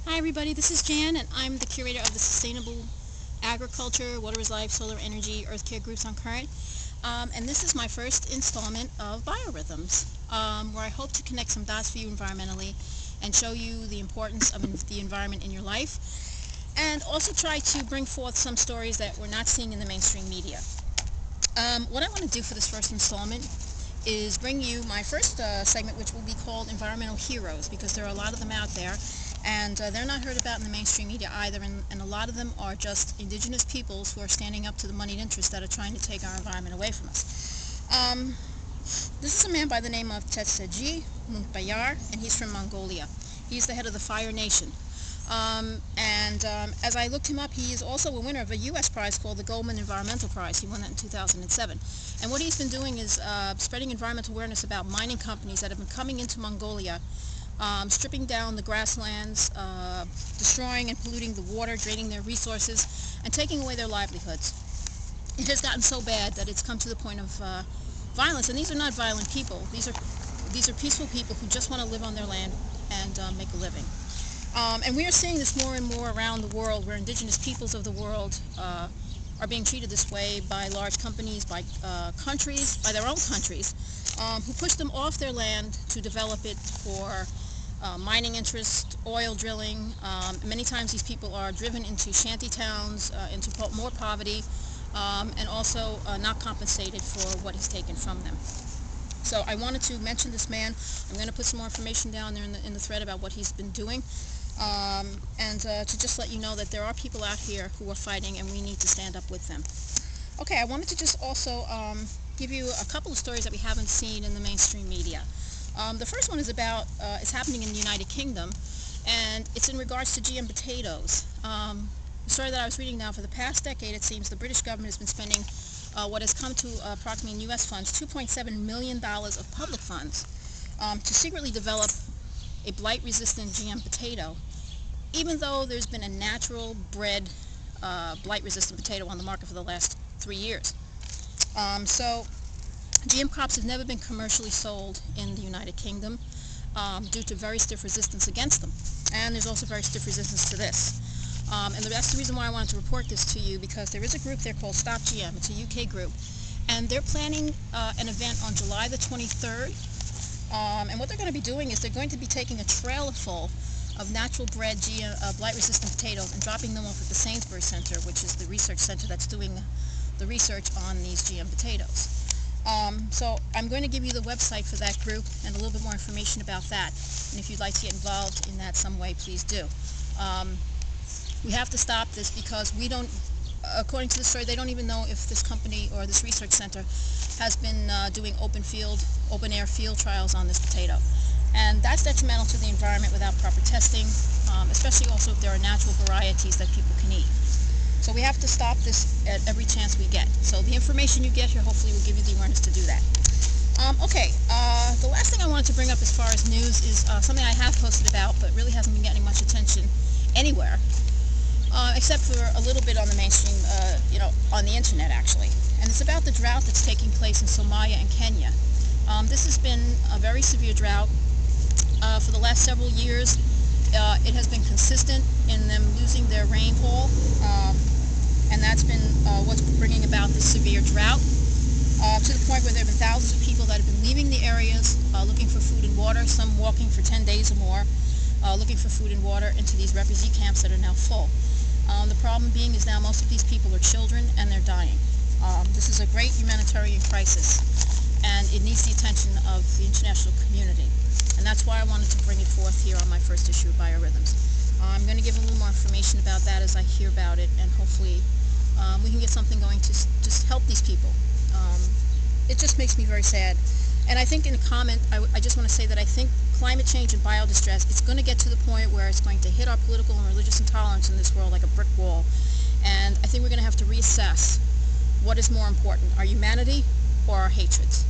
Hi everybody, this is Jan and I'm the curator of the Sustainable Agriculture, Water is Life, Solar Energy, Earth Care groups on Current. And this is my first installment of Biorhythms, where I hope to connect some dots for you environmentally and show you the importance of the environment in your life, and also try to bring forth some stories that we're not seeing in the mainstream media. What I want to do for this first installment is bring you my first segment, which will be called Environmental Heroes, because there are a lot of them out there, and they're not heard about in the mainstream media either, and a lot of them are just indigenous peoples who are standing up to the moneyed interests that are trying to take our environment away from us. This is a man by the name of Tsetseji Munkbayar, and he's from Mongolia. He's the head of the Fire Nation. As I looked him up, he is also a winner of a U.S. prize called the Goldman Environmental Prize. He won that in 2007. And what he's been doing is spreading environmental awareness about mining companies that have been coming into Mongolia, stripping down the grasslands, destroying and polluting the water, draining their resources, and taking away their livelihoods. It has gotten so bad that it's come to the point of violence. And these are not violent people. These are peaceful people who just want to live on their land and make a living. And we are seeing this more and more around the world, where indigenous peoples of the world are being treated this way by large companies, by countries, by their own countries, who push them off their land to develop it for mining interest, oil drilling. Many times these people are driven into shanty towns, into more poverty, and also not compensated for what is taken from them. So I wanted to mention this man. I'm going to put some more information down there in the thread about what he's been doing. To just let you know that there are people out here who are fighting, and we need to stand up with them. Okay, I wanted to just also give you a couple of stories that we haven't seen in the mainstream media. The first one is about, it's happening in the United Kingdom, and it's in regards to GM potatoes. The story that I was reading now, for the past decade, it seems the British government has been spending what has come to approximately in U.S. funds, $2.7 million of public funds to secretly develop a blight-resistant GM potato, even though there's been a natural bred blight-resistant potato on the market for the last 3 years. So GM crops have never been commercially sold in the United Kingdom due to very stiff resistance against them. And there's also very stiff resistance to this. And that's the reason why I wanted to report this to you, because there is a group there called Stop GM. It's a UK group, and they're planning an event on July the 23rd. And what they're going to be doing is they're going to be taking a trailer full of natural bred blight-resistant potatoes and dropping them off at the Sainsbury Center, which is the research center that's doing the research on these GM potatoes. So I'm going to give you the website for that group and a little bit more information about that. And if you'd like to get involved in that some way, please do. We have to stop this, because we don't, according to the story, they don't even know if this company or this research center has been doing open air field trials on this potato. And that's detrimental to the environment without proper testing, especially also if there are natural varieties that people can eat. So we have to stop this at every chance we get. So the information you get here hopefully will give you the awareness to do that. The last thing I wanted to bring up as far as news is something I have posted about, but really hasn't been getting much attention anywhere, except for a little bit on the mainstream, on the internet actually. And it's about the drought that's taking place in Somalia and Kenya. This has been a very severe drought for the last several years. It has been consistent in them losing their rainfall, and that's been what's bringing about this severe drought, to the point where there have been thousands of people that have been leaving the areas looking for food and water, some walking for 10 days or more, looking for food and water into these refugee camps that are now full. The problem being is now most of these people are children, and they're dying. This is a great humanitarian crisis, and it needs the attention of the international community. And that's why I wanted to bring it forth here on my first issue of Biorhythms. I'm going to give a little more information about that as I hear about it, and hopefully we can get something going to just help these people. It just makes me very sad. And I think in a comment, I just want to say that I think climate change and biodistress, it's going to get to the point where it's going to hit our political and religious intolerance in this world like a brick wall. And I think we're going to have to reassess what is more important, our humanity or our hatreds.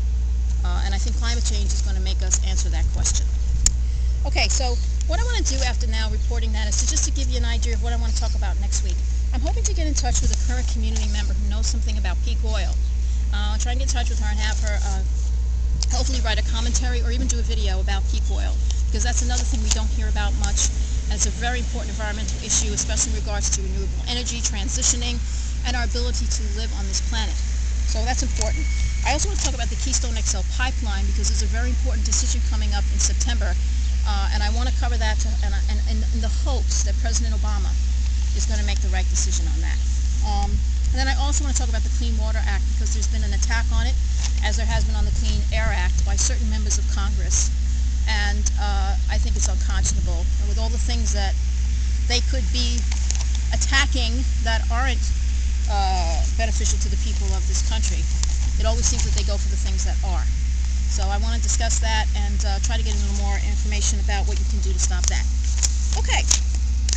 And I think climate change is going to make us answer that question. Okay, so what I want to do after now reporting that is just to give you an idea of what I want to talk about next week. I'm hoping to get in touch with a current community member who knows something about peak oil. I'll try and get in touch with her and have her hopefully write a commentary or even do a video about peak oil, because that's another thing we don't hear about much, and it's a very important environmental issue, especially in regards to renewable energy, transitioning, and our ability to live on this planet. So that's important. I also want to talk about the Keystone XL pipeline because there's a very important decision coming up in September, and I want to cover that in the hopes that President Obama is going to make the right decision on that. And then I also want to talk about the Clean Water Act because there's been an attack on it, as there has been on the Clean Air Act by certain members of Congress, and I think it's unconscionable. And with all the things that they could be attacking that aren't beneficial to the people of this country, it always seems that they go for the things that are. So I want to discuss that and try to get a little more information about what you can do to stop that. Okay,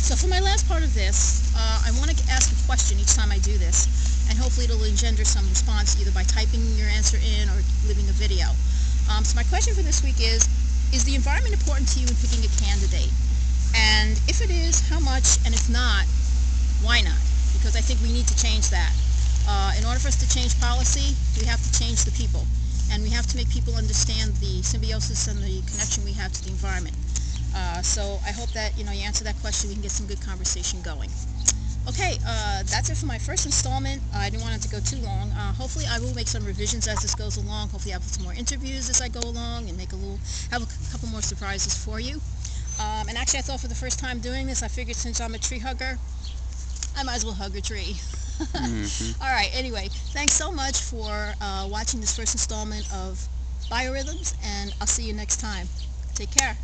so for my last part of this, I want to ask a question each time I do this, and hopefully it'll engender some response either by typing your answer in or leaving a video. So my question for this week is the environment important to you in picking a candidate? And if it is, how much? And if not, why not? Because I think we need to change that. In order for us to change policy, we have to change the people. And we have to make people understand the symbiosis and the connection we have to the environment. So I hope that you answer that question, we can get some good conversation going. Okay, that's it for my first installment. I didn't want it to go too long. Hopefully I will make some revisions as this goes along. Hopefully I'll put some more interviews as I go along and have a couple more surprises for you. And actually I thought for the first time doing this, I figured since I'm a tree hugger, I might as well hug a tree. All right, anyway, thanks so much for watching this first installment of Biorhythms, and I'll see you next time. Take care.